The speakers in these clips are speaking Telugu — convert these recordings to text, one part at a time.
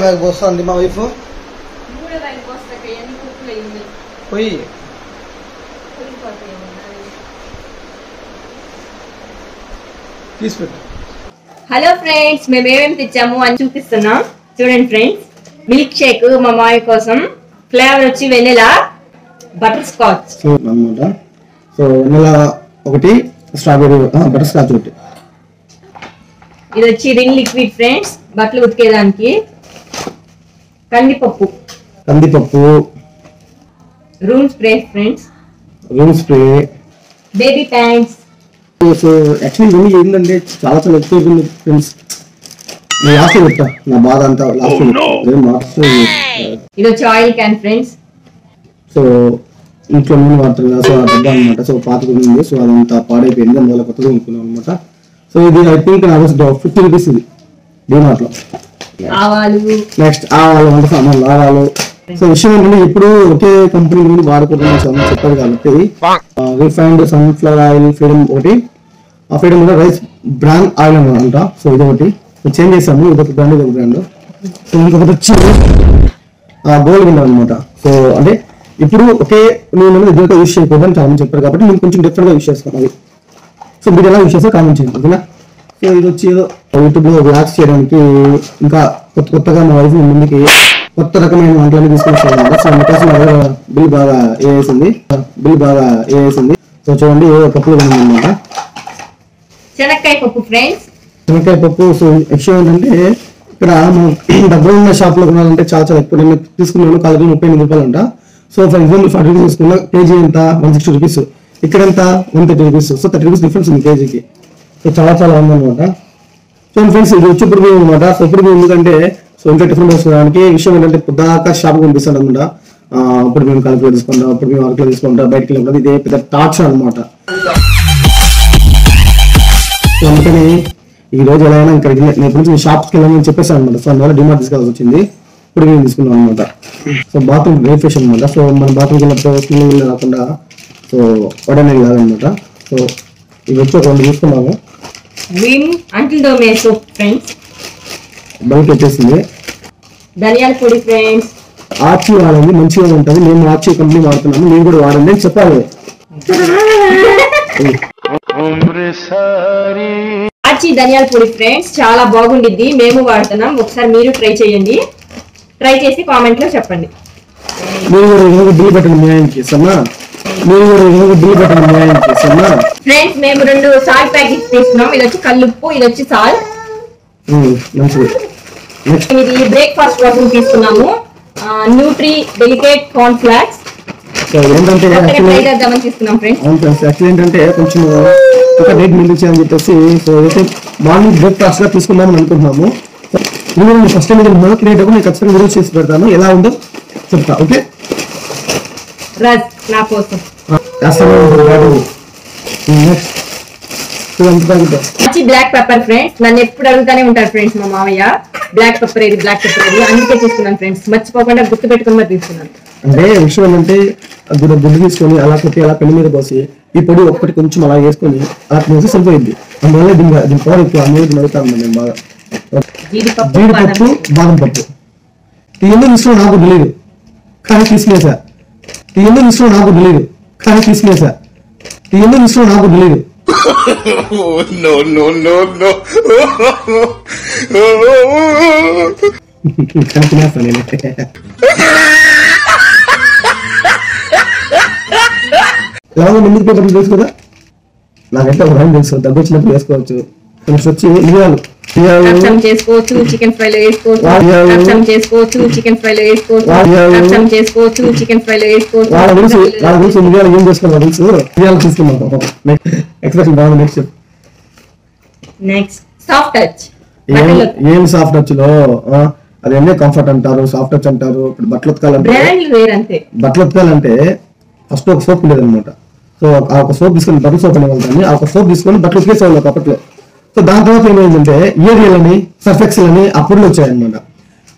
నాకు పోస్తుంది మా వైఫ్ పోయి తీసుపెట్టు. హలో ఫ్రెండ్స్, మేము ఏమేమి తెచ్చాము అని చూపిస్తున్నాం చూడండి ఫ్రెండ్స్. మిల్క్ షేక్ మా మామయ్య కోసం, ఫ్లేవర్ వచ్చి వెనిలా, బటర్ స్కాచ్ అనమాట. సో వెనిలా ఒకటి, స్ట్రాబెరీ బటర్ స్కాచ్ ఒకటి. ఇది వచ్చి రింగ్ లిక్విడ్ ఫ్రెండ్స్, బట్టలు ఉతికేదానికి. కందిపప్పు, room spray friends, baby pants. So actually ఇవన్నీ ఏంటంటే చాలా చాలా ఎక్కువ ఫ్రెండ్స్. నేను లాస్ట్ చెప్తా నా బాధ అంతా లాస్ట్. ఇది వచ్చి ఆయిల్ క్యాన్ ఫ్రెండ్స్. సో ఇంట్లో నూనె వాడుతుంది కదా, సో ఆ డబ్బా అనమాట. సో పాతగా ఉంది, సో అదంతా పాడైపోయింది, అందువల్ల కొత్తగా కొనుక్కున్నాం అనమాట. సో ఇది ఐ థింక్ నాకు 50 రూపీస్ ఇది డిమార్ట్ లో. నెక్స్ట్ ఆవాలు, వంట సామాన్లు, ఆవాలు. సో విషయం ఏంటంటే ఇప్పుడు ఒకే కంపెనీ నుండి వాడుకుంటున్నాం చెప్పారు కాబట్టి రిఫైన్డ్ సన్ఫ్లవర్ ఆయిల్, ఫ్రీడమ్ ఒకటి. ఆ ఫ్రీడమ్ కూడా రైస్ బ్రాండ్ ఆయిల్ అనమాట. సో ఇది ఒకటి చేంజ్ చేసాము, ఇదొక బ్రాండ్, ఇదొక బ్రాండ్. సో ఇంకొకటి వచ్చి గోల్డ్ విన్నర్ అనమాట. సో అంటే ఇప్పుడు ఒకే నేను దీంతో యూజ్ చేయకూడదని చాలా మంది చెప్పారు కాబట్టి నేను కొంచెం డిఫరెంట్ గా యూజ్ చేస్తాను అది. సో మీరు ఎలా యూజ్ చేస్తే కామెంట్ చేయండి, ఓకేనా. సో ఇది వచ్చి ఏదో యూట్యూబ్ లో వ్లాగ్స్ చేయడానికి, ఇంకా కొత్తగా మా వైఫ్ ముందుకి కొత్త రకమైన వంటలన్నీ తీసుకొచ్చారన్నమాట. సో అందుకోసం బిల్ బాగా వేసింది. సో చూడండి ఏదో పప్పులు అనమాట, శనక్కాయ పప్పు ఫ్రెండ్స్. శనక్కాయ పప్పు. సో విషయం ఏంటంటే ఇక్కడ మనం డబ్బులు ఉన్న షాప్ లో కొనాలంటే చాలా చాలా ఎక్కువ. నేను తీసుకున్నాను 38 రూపాయలు అంట. సో ఫర్ ఎగ్జాంపుల్ 40 రూపీస్ తీసుకున్నా, కేజీ ఎంత 160 రూపీస్, ఇక్కడ ఎంత 130 రూపీస్. సో 30 రూపీస్ డిఫరెన్స్ ఉంది కేజీకి. సో చాలా చాలా ఉందన్నమాట. సో ఫ్రెండ్స్ ఇది వచ్చి ఇప్పుడు అనమాట. సో ఇప్పుడు ఎందుకంటే సో ఇంకా టిఫిన్ చేసుకోవడానికి విషయం ఏంటంటే పొద్దాక షాప్ పంపిస్తాను అనమాట. ఇప్పుడు మేము కలిపి తీసుకుంటాం, ఇప్పుడు మేము అరకులో తీసుకుంటాం, బయటకి వెళ్ళినప్పుడు ఇదే పెద్ద టార్చర్ అనమాట. సో అందుకని ఈ రోజు ఎలా అయినా ఇక్కడికి నేను షాప్కి వెళ్ళాలని చెప్పేసాను అనమాట. సో అందువల్ల డిమార్ట్ తీసుకోవాల్సి వచ్చింది. ఇప్పుడు మేము తీసుకున్నాం అనమాట. సో బాత్రూమ్ గ్రేట్ ఫేషన్ అనమాట. సో మన బాత్రూమ్కి వెళ్ళినప్పుడు స్మెల్ రాకుండా సో వడనేది కాదనమాట. సో ఇవి వచ్చి ఒక 2 తీసుకున్నాము. బయట వచ్చేసింది. ధనియాల పొడి ఫ్రెండ్స్. ఆర్చి వాడండి, మంచిగా ఉంటుంది. మేము ఆర్చి కంపెనీ వాడుతున్నాము, మీరు కూడా వాడండి అని చెప్పాలి. ఆర్చి ధనియాల పొడి ఫ్రెండ్స్ చాలా బాగుండిద్ది, మేము వాడుతున్నాం. ఒకసారి మీరు ట్రై చేయండి, ట్రై చేసి కామెంట్ లో చెప్పండి. మీరు కూడా బిల్ పెట్టండి మీ ఆయనకి, ఫ్రెండ్స్ మేము 2 సాల్ట్ ప్యాకెట్స్ తీసుకున్నాం. ఇది వచ్చి కల్లుప్పు, ఇది వచ్చి సాల్ట్. ఇది బ్రేక్ఫాస్ట్ కోసం తీసుకున్నాము, న్యూట్రీ డెలికేట్ కార్న్ ఫ్లాక్స్. తీసుకున్నాం ఫ్రెండ్స్. ఏంటంటే కొంచెం ఒక రేట్ మిగిలించాలని చెప్పేసి సో అయితే మార్నింగ్ బ్రేక్ఫాస్ట్ గా తీసుకుందామని అనుకుంటున్నాము. ఫస్ట్ టైం నేను ఖచ్చితంగా వీడియో చేసి పెడతాను, ఎలా ఉందో చెప్తా. ఓకే, నా కోసం బ్లాక్ పెప్పర్ ఫ్రెండ్స్. నన్ను ఎప్పుడు అడుగుతానే ఉంటారు ఫ్రెండ్స్ మా మామయ్య, బ్లాక్ పెప్పర్ ఏది, అందుకే తీసుకున్నాను ఫ్రెండ్స్. మర్చిపోకుండా గుర్తు పెట్టుకుని మరి తీసుకున్నాను. అంటే విషయం ఏంటంటే గుడ్డు తీసుకొని అలా కొట్టి అలా పెళ్లి మీద పోసి ఈ పొడి ఒక్కటి కొంచెం అలా వేసుకొని అలా వేసి సరిపోయింది. అందువల్ల దీని పవర్ ఎక్కువ, అనేది నడుతాను నేను బాగా. జీడిపప్పు, బాదం పప్పు. ఈ ఎందుకు ఇష్టం నాకు తెలియదు కానీ తీసుకునేసా. తినేస్తా నేనైతే. ఎలా ముందుకు పేపర్లు తెలుసు కదా, నాకైతే ఒక రకం తెలుసు, దగ్గర వచ్చినప్పుడు వేసుకోవచ్చు. నెక్స్ట్ వచ్చి మిరియాలు చేసుకోవచ్చు, చికెన్ ఫ్రై లో వేసుకోవచ్చు, చికెన్ ఫ్రై లో వేసుకోవచ్చు. వాళ్ళ గురించి మిరియాలు ఏం చేసుకోవాలి తెలుసు, మిరియాలు తీసుకున్నాం. ఎక్స్ప్రెషన్ బాగుంది. Next soft touch. ఏం సాఫ్ట్ టచ్ లో అదేంటే కంఫర్ట్ అంటారు, సాఫ్ట్ టచ్ అంటారు. ఇప్పుడు బట్టలు ఉతకాలంటే ఫస్ట్ ఒక సోప్ ఉండేది అనమాట. సో ఆ ఒక సోప్ తీసుకొని బట్టలు సోప్ అనేవాళ్ళని, ఆ ఒక సోప్ తీసుకొని బట్టలు ఉతికేసేవాళ్ళు ఒకప్పట్లో. సో దాని తర్వాత ఏమైందంటే ఏరియల్ అని, సర్ఫెక్సల్ అని ఆ పొడులు వచ్చాయన్నమాట.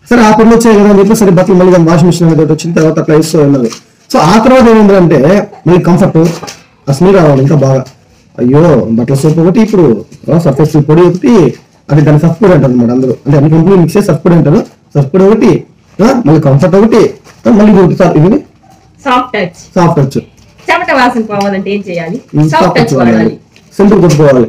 సరే ఆ పొడులు వచ్చాయి కదా వీటిలో, సరే బట్టలు మళ్ళీ వాషింగ్ మిషన్ అనేది వచ్చిన తర్వాత అట్లా వేస్తూ ఉన్నారు. సో ఆ తర్వాత ఏమైందంటే మళ్ళీ కంఫర్ట్, ఆ స్మెల్ రావాలి ఇంకా బాగా. అయ్యో బట్టల సోప్ ఒకటి, ఇప్పుడు సర్ఫెక్సల్ పొడి ఒకటి, అది దాని సర్ఫ్ పొడి అంటారు అనమాట అందరూ. అంటే అన్ని కంపెనీ మిక్స్ చేసి సర్ఫ్ పొడి అంటారు, సర్ఫ్ ఒకటి, మళ్ళీ కంఫర్ట్ ఒకటి, మళ్ళీ ఇది సాఫ్ట్ టచ్. Soft touch. చెమట వాసన పోవాలంటే ఏం చేయాలి? సాఫ్ట్ టచ్ వాడాలి. సింపుల్ కొట్టుకోవాలి.